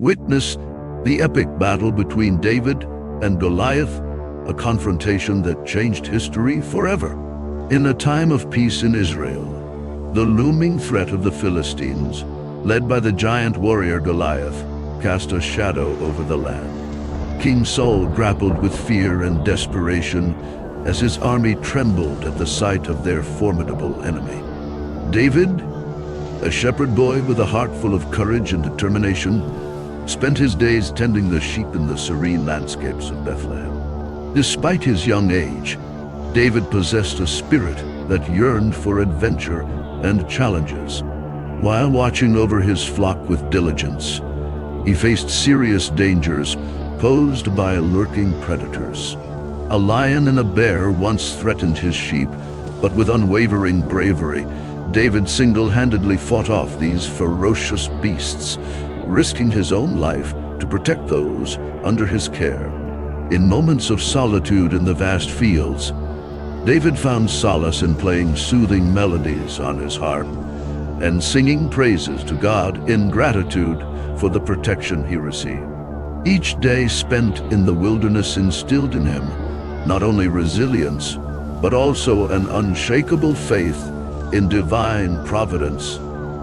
Witness the epic battle between David and Goliath, a confrontation that changed history forever. In a time of peace in Israel, the looming threat of the Philistines, led by the giant warrior Goliath, cast a shadow over the land. King Saul grappled with fear and desperation as his army trembled at the sight of their formidable enemy. David, a shepherd boy with a heart full of courage and determination, spent his days tending the sheep in the serene landscapes of Bethlehem. Despite his young age, David possessed a spirit that yearned for adventure and challenges. While watching over his flock with diligence, he faced serious dangers posed by lurking predators. A lion and a bear once threatened his sheep, but with unwavering bravery, David single-handedly fought off these ferocious beasts, risking his own life to protect those under his care. In moments of solitude in the vast fields, David found solace in playing soothing melodies on his harp and singing praises to God in gratitude for the protection he received. Each day spent in the wilderness instilled in him not only resilience, but also an unshakable faith in divine providence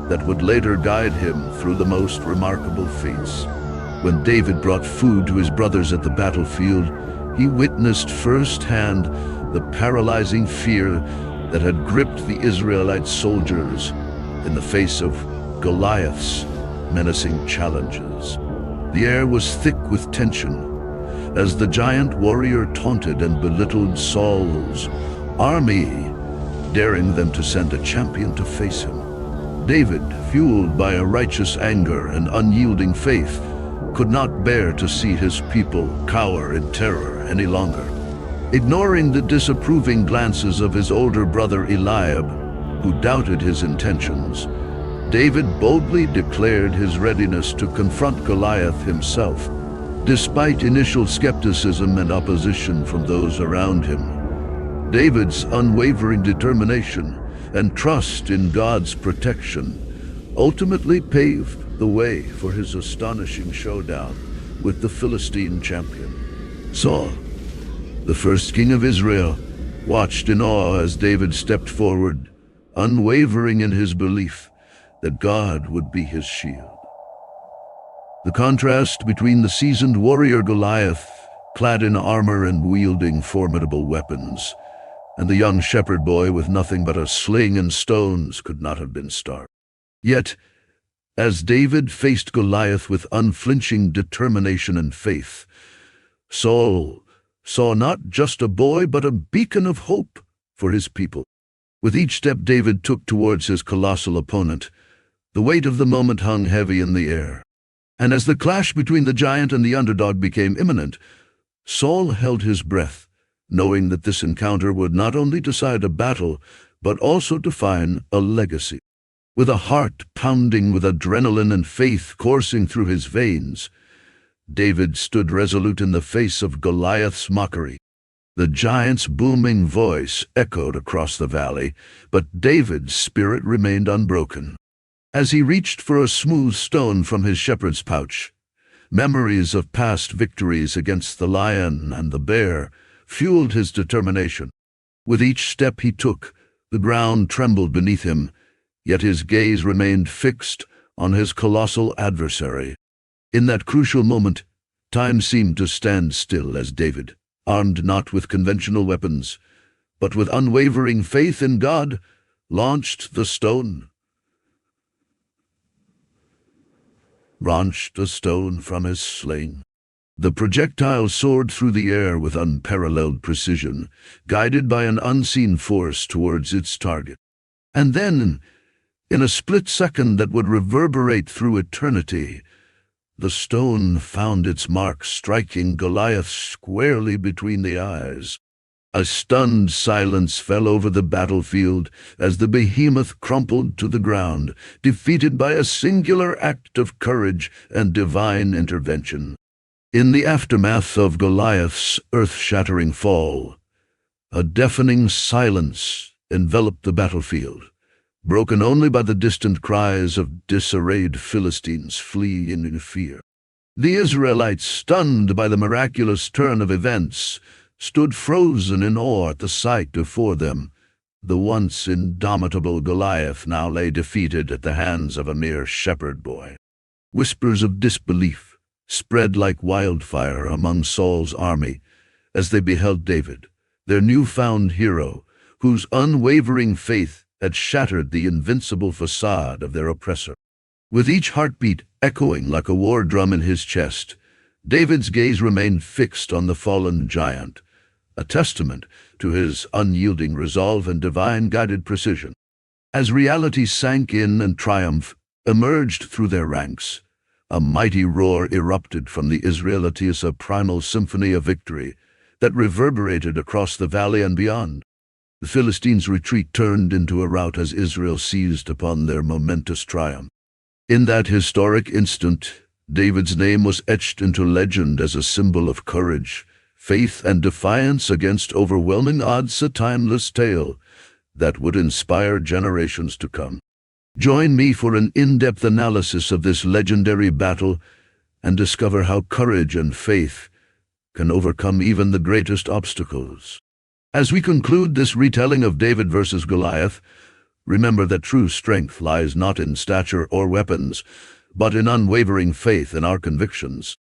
that would later guide him through the most remarkable feats. When David brought food to his brothers at the battlefield, he witnessed firsthand the paralyzing fear that had gripped the Israelite soldiers in the face of Goliath's menacing challenges. The air was thick with tension as the giant warrior taunted and belittled Saul's army, daring them to send a champion to face him. David, fueled by a righteous anger and unyielding faith, could not bear to see his people cower in terror any longer. Ignoring the disapproving glances of his older brother Eliab, who doubted his intentions, David boldly declared his readiness to confront Goliath himself. Despite initial skepticism and opposition from those around him, David's unwavering determination and trust in God's protection ultimately paved the way for his astonishing showdown with the Philistine champion. Saul, the first king of Israel, watched in awe as David stepped forward, unwavering in his belief that God would be his shield. The contrast between the seasoned warrior Goliath, clad in armor and wielding formidable weapons, and the young shepherd boy with nothing but a sling and stones could not have been stark. Yet, as David faced Goliath with unflinching determination and faith, Saul saw not just a boy but a beacon of hope for his people. With each step David took towards his colossal opponent, the weight of the moment hung heavy in the air. And as the clash between the giant and the underdog became imminent, Saul held his breath, knowing that this encounter would not only decide a battle, but also define a legacy. With a heart pounding with adrenaline and faith coursing through his veins, David stood resolute in the face of Goliath's mockery. The giant's booming voice echoed across the valley, but David's spirit remained unbroken. As he reached for a smooth stone from his shepherd's pouch, memories of past victories against the lion and the bear fueled his determination. With each step he took, the ground trembled beneath him, yet his gaze remained fixed on his colossal adversary. In that crucial moment, time seemed to stand still as David, armed not with conventional weapons, but with unwavering faith in God, launched a stone from his sling. The projectile soared through the air with unparalleled precision, guided by an unseen force towards its target. And then, in a split second that would reverberate through eternity, the stone found its mark, striking Goliath squarely between the eyes. A stunned silence fell over the battlefield as the behemoth crumpled to the ground, defeated by a singular act of courage and divine intervention. In the aftermath of Goliath's earth-shattering fall, a deafening silence enveloped the battlefield, broken only by the distant cries of disarrayed Philistines fleeing in fear. The Israelites, stunned by the miraculous turn of events, stood frozen in awe at the sight before them. The once indomitable Goliath now lay defeated at the hands of a mere shepherd boy. Whispers of disbelief spread like wildfire among Saul's army as they beheld David, their newfound hero, whose unwavering faith had shattered the invincible facade of their oppressor. With each heartbeat echoing like a war drum in his chest, David's gaze remained fixed on the fallen giant, a testament to his unyielding resolve and divine-guided precision. As reality sank in and triumph emerged through their ranks, a mighty roar erupted from the Israelites, a primal symphony of victory that reverberated across the valley and beyond. The Philistines' retreat turned into a rout as Israel seized upon their momentous triumph. In that historic instant, David's name was etched into legend as a symbol of courage, faith, and defiance against overwhelming odds, a timeless tale that would inspire generations to come. Join me for an in-depth analysis of this legendary battle and discover how courage and faith can overcome even the greatest obstacles. As we conclude this retelling of David versus Goliath, remember that true strength lies not in stature or weapons, but in unwavering faith in our convictions.